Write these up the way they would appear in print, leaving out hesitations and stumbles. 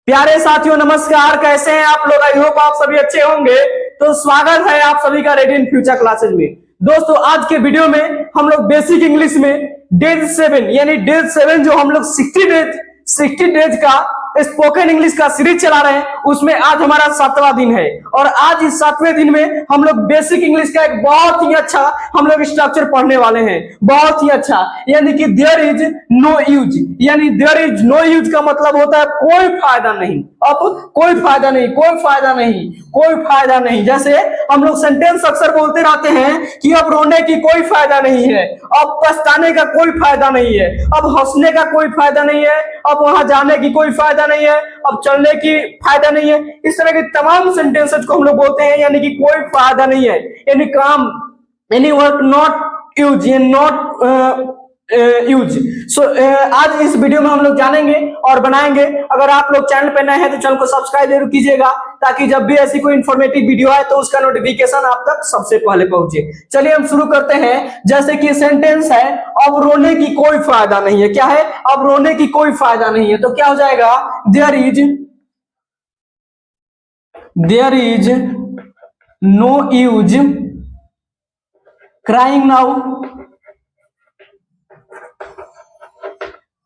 प्यारे साथियों नमस्कार, कैसे हैं आप लोग। आई होप आप सभी अच्छे होंगे। तो स्वागत है आप सभी का रेडी इन फ्यूचर क्लासेज में। दोस्तों आज के वीडियो में हम लोग बेसिक इंग्लिश में डे 7 यानी डे 7 जो हम लोग 60 डेज का स्पोकन इंग्लिश का सीरीज चला रहे हैं, उसमें आज हमारा 7वां दिन है। और आज इस 7वें दिन में हम लोग बेसिक इंग्लिश का एक बहुत ही अच्छा हम लोग स्ट्रक्चर पढ़ने वाले हैं, बहुत ही अच्छा। यानी कि देयर इज नो यूज, यानी देयर इज नो यूज का मतलब होता है कोई फायदा नहीं। अब कोई फायदा नहीं, कोई फायदा नहीं, कोई फायदा नहीं। जैसे हम लोग सेंटेंस अक्सर बोलते रहते हैं कि अब रोने की कोई फायदा नहीं है, अब पछताने का कोई फायदा नहीं है, अब हंसने का कोई फायदा नहीं है, अब वहां जाने की कोई फायदा नहीं है, अब चलने की फायदा नहीं है। इस तरह के तमाम सेंटेंसेस को हम लोग बोलते हैं यानी कि कोई फायदा नहीं है, यानी काम, यानी work not use, not use. So आज इस वीडियो में हम लोग जानेंगे और बनाएंगे। अगर आप लोग चैनल पे नए हैं तो चैनल को सब्सक्राइब जरूर कीजिएगा, ताकि जब भी ऐसी कोई इंफॉर्मेटिव वीडियो आए तो उसका नोटिफिकेशन आप तक सबसे पहले पहुंचे। चलिए हम शुरू करते हैं। जैसे कि सेंटेंस है, अब रोने की कोई फायदा नहीं है। क्या है? अब रोने की कोई फायदा नहीं है। तो क्या हो जाएगा? There is no use crying now.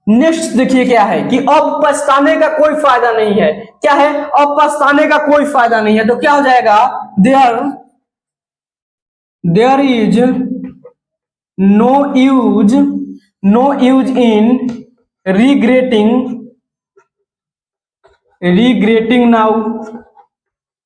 Next देखिए क्या है कि अब पछताने का कोई फायदा नहीं है। क्या है? अब पछताने का कोई फायदा नहीं है। तो क्या हो जाएगा? There is no use in regretting now.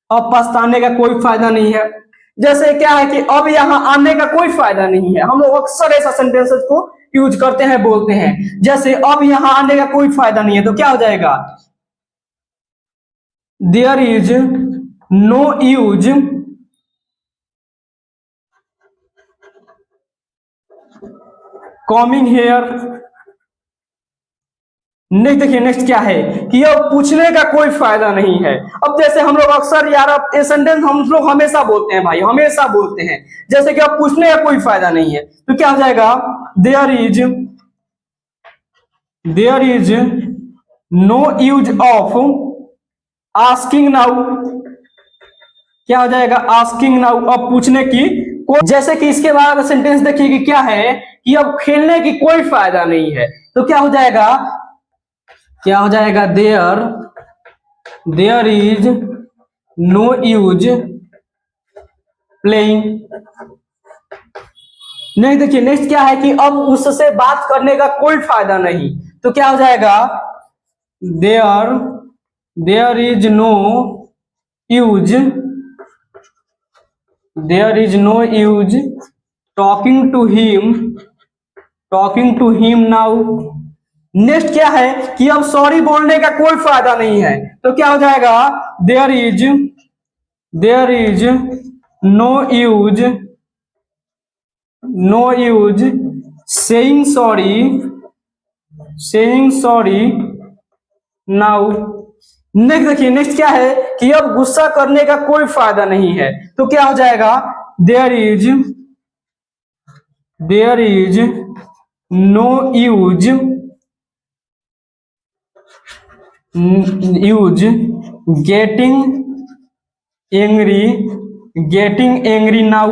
अब पछताने का कोई फायदा नहीं है। जैसे क्या है कि अब यहां आने का कोई फायदा नहीं है। हम लोग अक्सर ऐसा सेंटेंसेस को यूज करते हैं, बोलते हैं। जैसे अब यहां आने का कोई फायदा नहीं है। तो क्या हो जाएगा? There is no use coming here. Next देखिए, नेक्स्ट क्या है कि अब पूछने का कोई फायदा नहीं है। अब जैसे हम लोग अक्सर यार ये सेंटेंस हम लोग हमेशा बोलते हैं भाई, हमेशा बोलते हैं। जैसे कि अब पूछने का कोई फायदा नहीं है। तो क्या हो जाएगा? There is no use of asking now. क्या हो जाएगा? आस्किंग नाउ, अब पूछने की जैसे कि इसके बाद सेंटेंस देखिए कि क्या है कि अब खेलने की कोई फायदा नहीं है। तो क्या हो जाएगा? क्या हो जाएगा? There is no use playing. नहीं देखिए, नेक्स्ट क्या है कि अब उससे बात करने का कोई फायदा नहीं। तो क्या हो जाएगा? There is no use talking to him now. Next क्या है कि अब सॉरी बोलने का कोई फायदा नहीं है। तो क्या हो जाएगा? There is no use saying sorry now. Next देखिए, नेक्स्ट क्या है कि अब गुस्सा करने का कोई फायदा नहीं है। तो क्या हो जाएगा? There is no use getting angry now.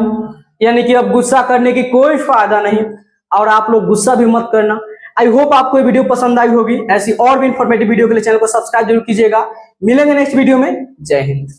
यानी कि अब गुस्सा करने की कोई फायदा नहीं। और आप लोग गुस्सा भी मत करना। आई होप आपको ये वीडियो पसंद आई होगी। ऐसी और भी इंफॉर्मेटिव वीडियो के लिए चैनल को सब्सक्राइब जरूर कीजिएगा। मिलेंगे नेक्स्ट वीडियो में। जय हिंद।